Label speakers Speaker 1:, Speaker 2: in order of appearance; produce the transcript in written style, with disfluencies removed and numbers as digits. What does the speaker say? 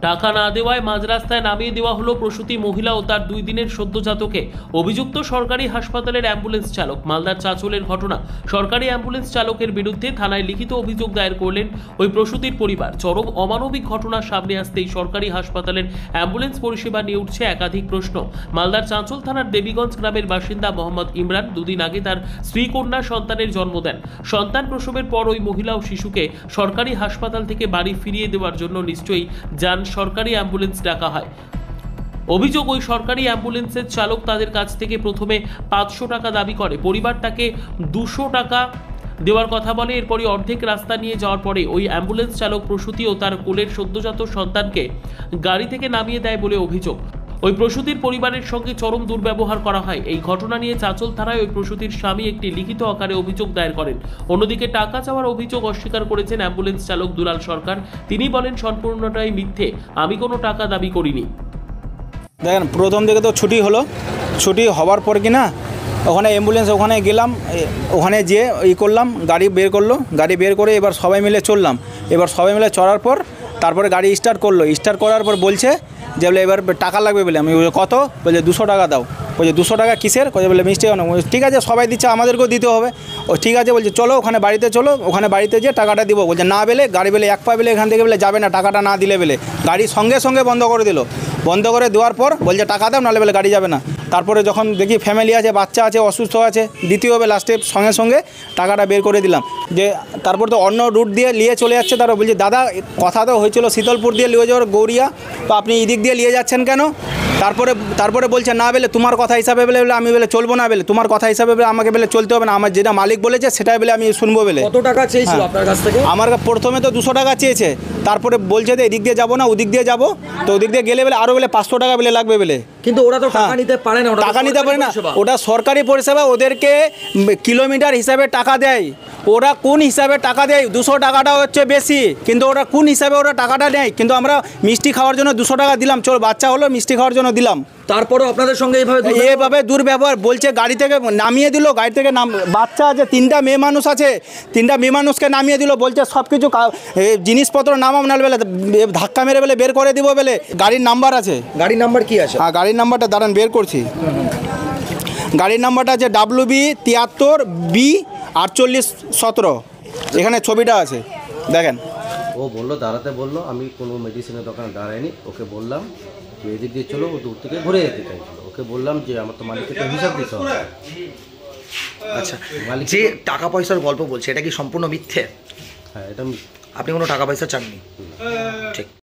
Speaker 1: টাকা না দেওয়ায় মাঝ রাস্তায় নামিয়ে দেওয়া হলো প্রসূতি মহিলা ও তার 2 দিনের সদ্যজাতকে। অভিযুক্ত সরকারি হাসপাতালের অ্যাম্বুলেন্স চালক। মালদার চাঁচলের ঘটনা। সরকারি অ্যাম্বুলেন্স চালকের বিরুদ্ধে থানায় লিখিত অভিযোগ দায়ের করলেন ওই প্রসূতির পরিবার। চরম অমানবিক ঘটনা সামনে আসতেই সরকারি হাসপাতালের অ্যাম্বুলেন্স পরিষেবা নিয়ে উঠছে একাধিক প্রশ্ন। মালদার চাঁচল থানার দেবীগঞ্জ গ্রামের বাসিন্দা মোহাম্মদ ইমরান 2 দিন আগে তার স্ত্রী কন্যা সন্তানের জন্ম দেন। সন্তান প্রসবের পর ওই মহিলা ও শিশুকে সরকারি হাসপাতাল থেকে বাড়ি ফিরিয়ে দেওয়ার জন্য নিশ্চয়ই যান সরকারি অ্যাম্বুলেন্স ডাকা হয়। অভিযোগ, ওই সরকারি অ্যাম্বুলেন্সের চালক তাদের কাছ থেকে প্রথমে 500 টাকা দাবি করে। পরিবার তাকে 200 টাকা দেওয়ার কথা বলে। এরপরই অর্ধেক রাস্তা নিয়ে যাওয়ার পরে ওই অ্যাম্বুলেন্স চালক প্রসূতি ও তার কোলের সদ্যজাত সন্তানকে গাড়ি থেকে নামিয়ে দেয় বলে অভিযোগ। ওই প্রসূতির পরিবারের সঙ্গে চরম দুর্ব্যবহার করা হয়। এই ঘটনা নিয়ে চাঁচল থানায় ওই প্রসূতির স্বামী একটি লিখিত আকারে অভিযোগ দায়ের করেন। অন্যদিকে টাকা চাওয়ার অভিযোগ অস্বীকার করেছেন অ্যাম্বুলেন্স চালক দুলাল সরকার। তিনি বলেন, সম্পূর্ণটাই মিথ্যে, আমি কোনো টাকা দাবি করিনি।
Speaker 2: দেখেন, প্রথম দিকে তো ছুটি হলো, ছুটি হওয়ার পর কি না ওখানে অ্যাম্বুলেন্স ওখানে গেলাম, ওখানে যেয়ে করলাম, গাড়ি বের করলো, গাড়ি বের করে এবার সবাই মিলে চললাম। এবার সবাই মিলে চড়ার পর তারপরে গাড়ি স্টার্ট করলো। স্টার্ট করার পর বলছে যে বলে এবার টাকা লাগবে বলে। আমি কত বলছে 200 টাকা দাও। বলছে 200 টাকা কিসের? বলে মিষ্টি কেন? ঠিক আছে, সবাই দিচ্ছে, আমাদেরকেও দিতে হবে। ও ঠিক আছে বলছে চলো ওখানে বাড়িতে, চলো ওখানে বাড়িতে যেয়ে টাকাটা দিব। বলছে না বেলে, গাড়ি বেলে এক পা বেলে এখান থেকে বেলে যাবে না, টাকাটা না দিলে বেলে। গাড়ি সঙ্গে সঙ্গে বন্ধ করে দিল। বন্ধ করে দেওয়ার পর বলছে টাকা দাও, নাহলে বেলে গাড়ি যাবে না। তারপরে যখন দেখি ফ্যামিলি আছে, বাচ্চা আছে, অসুস্থ আছে, দিতে হবে। লাস্টে সঙ্গে সঙ্গে টাকাটা বের করে দিলাম। যে তারপর তো অন্য রুট দিয়ে নিয়ে চলে যাচ্ছে। তারা বলছে দাদা কথা তো হয়েছিল শীতলপুর দিয়ে নিয়ে যাওয়ার, গৌরিয়া, তো আপনি এদিক দিয়ে নিয়ে যাচ্ছেন কেন? তারপরে বলছে না বেলে তোমার কথা হিসাবে বেলে আমি বেলে চলবো না বেলে, তোমার কথা হিসাবে বেলে আমাকে বেলে চলতে হবে না, আমার যেটা মালিক বলেছে সেটাই বেলে আমি শুনবো বেলে।
Speaker 3: কত টাকা চেয়েছিল আপনার কাছ থেকে? আমার
Speaker 2: প্রথমে তো 200 টাকা চেয়েছে, তারপরে বলছে যে এদিক দিয়ে যাবো না ওদিক দিয়ে যাবো, তো ওদিক দিয়ে গেলে বেলে আরও বেলে 500 টাকা বেলে লাগবে বেলে।
Speaker 3: কিন্তু ওরা তো টাকা নিতে পারে না,
Speaker 2: টাকা নিতে পারে না, ওটা সরকারি পরিষেবা, ওদেরকে কিলোমিটার হিসাবে টাকা দেয়। ওরা কোন হিসাবে টাকা দেয়? 200 টাকাটা হচ্ছে বেশি, কিন্তু ওরা কোন হিসাবে ওরা টাকাটা নেয়? কিন্তু আমরা মিষ্টি খাওয়ার জন্য 200 টাকা দিলাম, চলো বাচ্চা হলো মিষ্টি খাওয়ার জন্য দিলাম।
Speaker 3: তারপরেও আপনাদের সঙ্গে
Speaker 2: এইভাবে দুর্ব্যবহার। বলছে গাড়ি থেকে নামিয়ে দিল, গাড়ি থেকে বাচ্চা আছে, 3টা মেয়ে মানুষ আছে, 3টা মেয়ে মানুষকে নামিয়ে দিল। বলছে সব কিছু জিনিসপত্র নামাম না বেলে ধাক্কা মেরে বেলে বের করে দিব বেলে। গাড়ির নাম্বার আছে।
Speaker 3: গাড়ির নাম্বার কি আছে?
Speaker 2: হ্যাঁ, গাড়ির নাম্বারটা দাঁড়ান বের করছি। গাড়ির নাম্বারটা আছে WB73B4817। এখানে ছবিটা আছে, দেখেন।
Speaker 4: ও বললো দাঁড়াতে, বললো আমি কোনো মেডিসিনের দোকানে দাঁড়াইনি। ওকে বললাম যে এদিক দিয়ে চলো, ও দূর থেকে ঘুরে যেতে চাইছিল। ওকে বললাম যে আমার তো মালিককে তো হিসাব দিতে হবে।
Speaker 3: আচ্ছা, যে টাকা পয়সার গল্প বলছে এটা কি সম্পূর্ণ মিথ্যে?
Speaker 4: হ্যাঁ, এটা
Speaker 3: আপনি কোনো টাকা পয়সা চাননি? ঠিক।